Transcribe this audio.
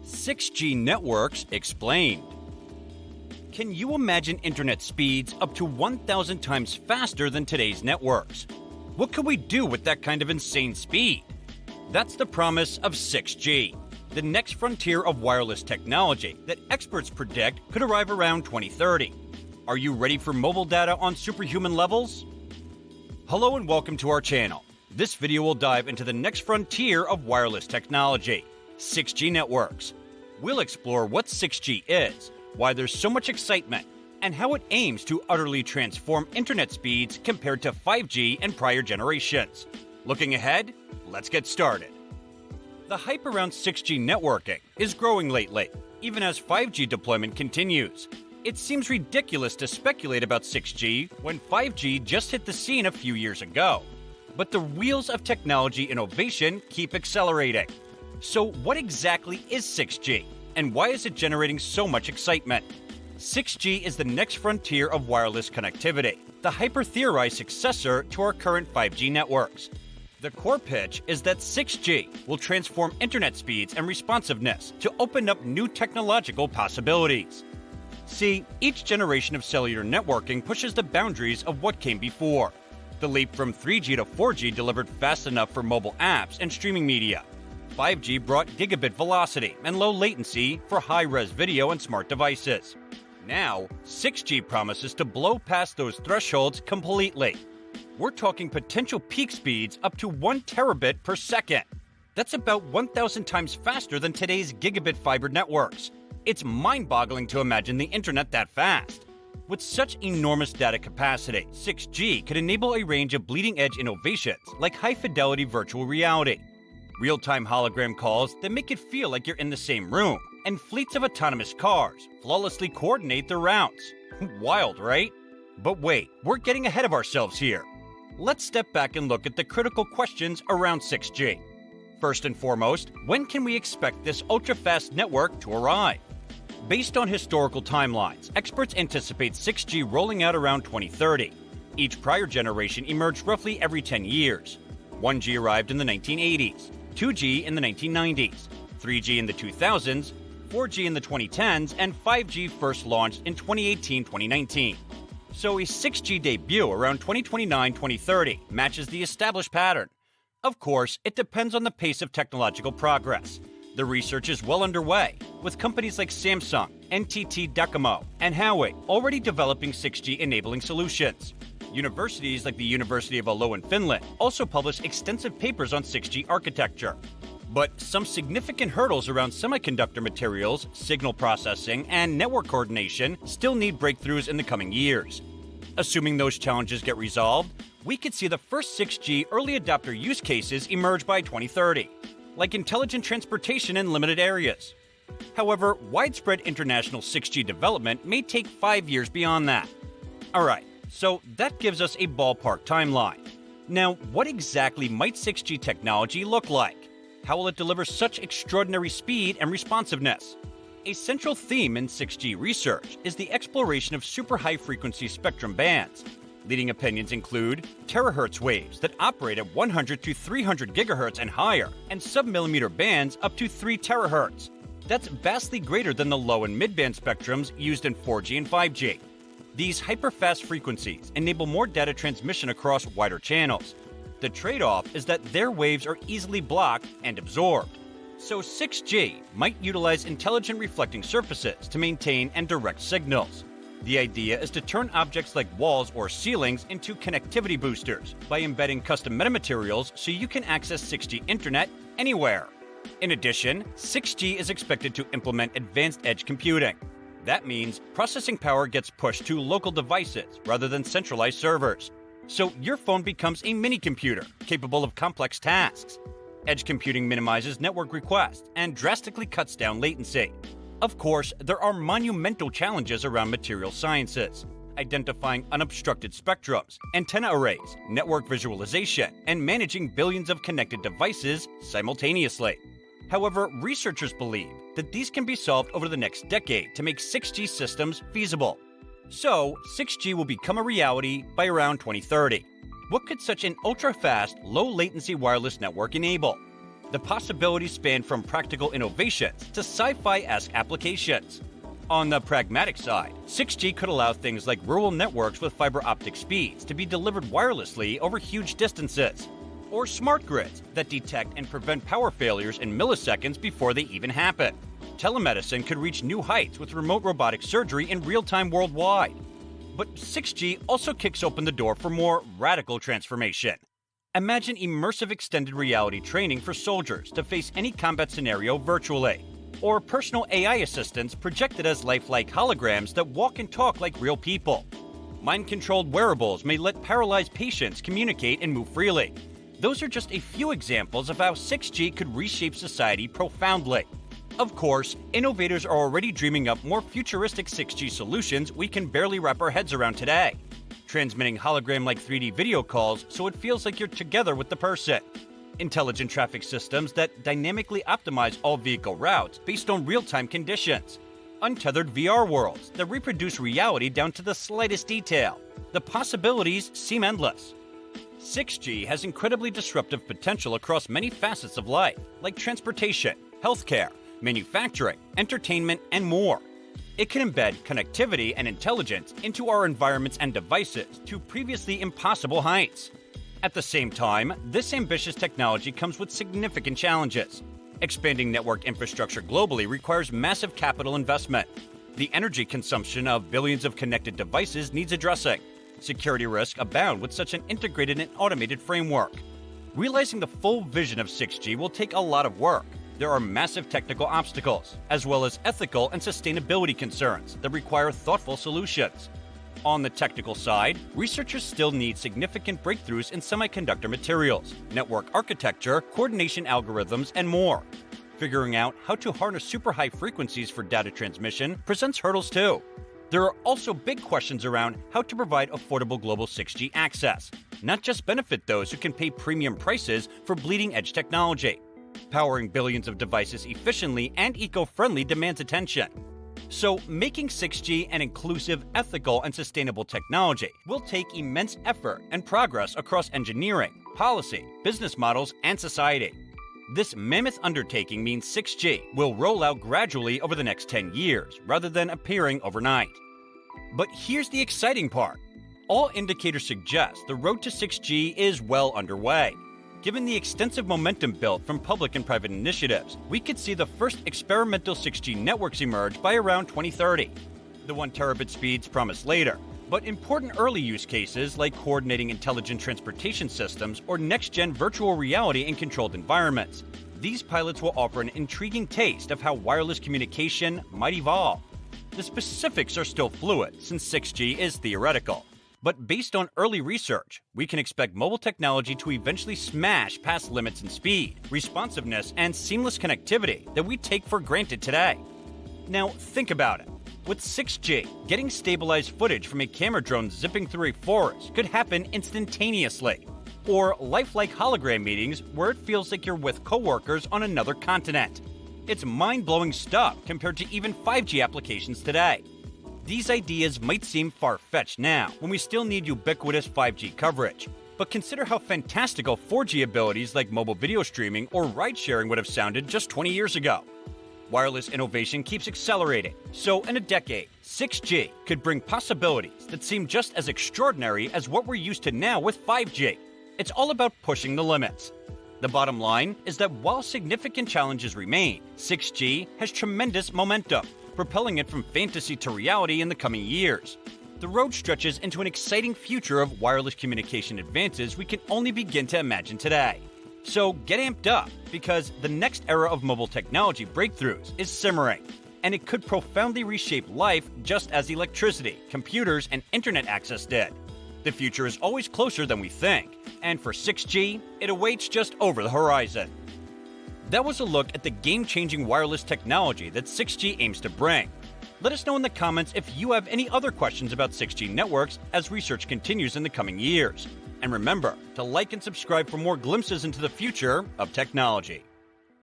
6G networks explained. Can you imagine internet speeds up to 1,000 times faster than today's networks? What could we do with that kind of insane speed? That's the promise of 6G, the next frontier of wireless technology that experts predict could arrive around 2030. Are you ready for mobile data on superhuman levels? Hello and welcome to our channel. This video will dive into the next frontier of wireless technology, 6G networks. We'll explore what 6G is, why there's so much excitement, and how it aims to utterly transform internet speeds compared to 5G and prior generations. Looking ahead, let's get started. The hype around 6G networking is growing lately, even as 5G deployment continues. It seems ridiculous to speculate about 6G when 5G just hit the scene a few years ago. But the wheels of technology innovation keep accelerating. So what exactly is 6G, and why is it generating so much excitement? 6G is the next frontier of wireless connectivity, the hyper-theorized successor to our current 5G networks. The core pitch is that 6G will transform internet speeds and responsiveness to open up new technological possibilities. See, each generation of cellular networking pushes the boundaries of what came before. The leap from 3G to 4G delivered fast enough for mobile apps and streaming media. 5G brought gigabit velocity and low latency for high-res video and smart devices. Now, 6G promises to blow past those thresholds completely. We're talking potential peak speeds up to 1 terabit per second. That's about 1,000 times faster than today's gigabit fiber networks. It's mind-boggling to imagine the internet that fast. With such enormous data capacity, 6G could enable a range of bleeding-edge innovations like high-fidelity virtual reality, real-time hologram calls that make it feel like you're in the same room, and fleets of autonomous cars flawlessly coordinate their routes. Wild, right? But wait, we're getting ahead of ourselves here. Let's step back and look at the critical questions around 6G. First and foremost, when can we expect this ultra-fast network to arrive? Based on historical timelines, experts anticipate 6G rolling out around 2030. Each prior generation emerged roughly every 10 years. 1G arrived in the 1980s, 2G in the 1990s, 3G in the 2000s, 4G in the 2010s, and 5G first launched in 2018-2019. So a 6G debut around 2029-2030 matches the established pattern. Of course, it depends on the pace of technological progress. The research is well underway, with companies like Samsung, NTT Docomo, and Huawei already developing 6G enabling solutions. Universities like the University of Oulu in Finland also publish extensive papers on 6G architecture. But some significant hurdles around semiconductor materials, signal processing, and network coordination still need breakthroughs in the coming years. Assuming those challenges get resolved, we could see the first 6G early adopter use cases emerge by 2030, like intelligent transportation in limited areas. However, widespread international 6G development may take 5 years beyond that. Alright, so that gives us a ballpark timeline. Now, what exactly might 6G technology look like? How will it deliver such extraordinary speed and responsiveness? A central theme in 6G research is the exploration of super high-frequency spectrum bands. Leading opinions include terahertz waves that operate at 100 to 300 gigahertz and higher, and sub-millimeter bands up to 3 terahertz. That's vastly greater than the low and mid-band spectrums used in 4G and 5G. These hyper-fast frequencies enable more data transmission across wider channels. The trade-off is that their waves are easily blocked and absorbed. So 6G might utilize intelligent reflecting surfaces to maintain and direct signals. The idea is to turn objects like walls or ceilings into connectivity boosters by embedding custom metamaterials so you can access 6G internet anywhere. In addition, 6G is expected to implement advanced edge computing. That means processing power gets pushed to local devices rather than centralized servers. So your phone becomes a mini-computer capable of complex tasks. Edge computing minimizes network requests and drastically cuts down latency. Of course, there are monumental challenges around material sciences, identifying unobstructed spectrums, antenna arrays, network visualization, and managing billions of connected devices simultaneously. However, researchers believe that these can be solved over the next decade to make 6G systems feasible. So, 6G will become a reality by around 2030. What could such an ultra-fast, low-latency wireless network enable? The possibilities span from practical innovations to sci-fi-esque applications. On the pragmatic side, 6G could allow things like rural networks with fiber optic speeds to be delivered wirelessly over huge distances, or smart grids that detect and prevent power failures in milliseconds before they even happen. Telemedicine could reach new heights with remote robotic surgery in real time worldwide. But 6G also kicks open the door for more radical transformation. Imagine immersive extended reality training for soldiers to face any combat scenario virtually, or personal AI assistants projected as lifelike holograms that walk and talk like real people. Mind-controlled wearables may let paralyzed patients communicate and move freely. Those are just a few examples of how 6G could reshape society profoundly. Of course, innovators are already dreaming up more futuristic 6G solutions we can barely wrap our heads around today. Transmitting hologram-like 3D video calls so it feels like you're together with the person. Intelligent traffic systems that dynamically optimize all vehicle routes based on real-time conditions. Untethered VR worlds that reproduce reality down to the slightest detail. The possibilities seem endless. 6G has incredibly disruptive potential across many facets of life, like transportation, healthcare, manufacturing, entertainment, and more. It can embed connectivity and intelligence into our environments and devices to previously impossible heights. At the same time, this ambitious technology comes with significant challenges. Expanding network infrastructure globally requires massive capital investment. The energy consumption of billions of connected devices needs addressing. Security risks abound with such an integrated and automated framework. Realizing the full vision of 6G will take a lot of work. There are massive technical obstacles, as well as ethical and sustainability concerns that require thoughtful solutions. On the technical side, researchers still need significant breakthroughs in semiconductor materials, network architecture, coordination algorithms, and more. Figuring out how to harness super high frequencies for data transmission presents hurdles too. There are also big questions around how to provide affordable global 6G access, not just benefit those who can pay premium prices for bleeding-edge technology. Powering billions of devices efficiently and eco-friendly demands attention. So, making 6G an inclusive, ethical, and sustainable technology will take immense effort and progress across engineering, policy, business models, and society. This mammoth undertaking means 6G will roll out gradually over the next 10 years, rather than appearing overnight. But here's the exciting part. All indicators suggest the road to 6G is well underway. Given the extensive momentum built from public and private initiatives, we could see the first experimental 6G networks emerge by around 2030. The 1 terabit speeds promised later, but important early use cases like coordinating intelligent transportation systems or next-gen virtual reality in controlled environments. These pilots will offer an intriguing taste of how wireless communication might evolve. The specifics are still fluid since 6G is theoretical. But based on early research, we can expect mobile technology to eventually smash past limits in speed, responsiveness, and seamless connectivity that we take for granted today. Now, think about it. With 6G, getting stabilized footage from a camera drone zipping through a forest could happen instantaneously. Or lifelike hologram meetings where it feels like you're with coworkers on another continent. It's mind-blowing stuff compared to even 5G applications today. These ideas might seem far-fetched now, when we still need ubiquitous 5G coverage. But consider how fantastical 4G abilities like mobile video streaming or ride-sharing would have sounded just 20 years ago. Wireless innovation keeps accelerating, so in a decade, 6G could bring possibilities that seem just as extraordinary as what we're used to now with 5G. It's all about pushing the limits. The bottom line is that while significant challenges remain, 6G has tremendous momentum, propelling it from fantasy to reality in the coming years. The road stretches into an exciting future of wireless communication advances we can only begin to imagine today. So get amped up, because the next era of mobile technology breakthroughs is simmering, and it could profoundly reshape life just as electricity, computers, and internet access did. The future is always closer than we think, and for 6G, it awaits just over the horizon. That was a look at the game-changing wireless technology that 6G aims to bring. Let us know in the comments if you have any other questions about 6G networks as research continues in the coming years. And remember to like and subscribe for more glimpses into the future of technology.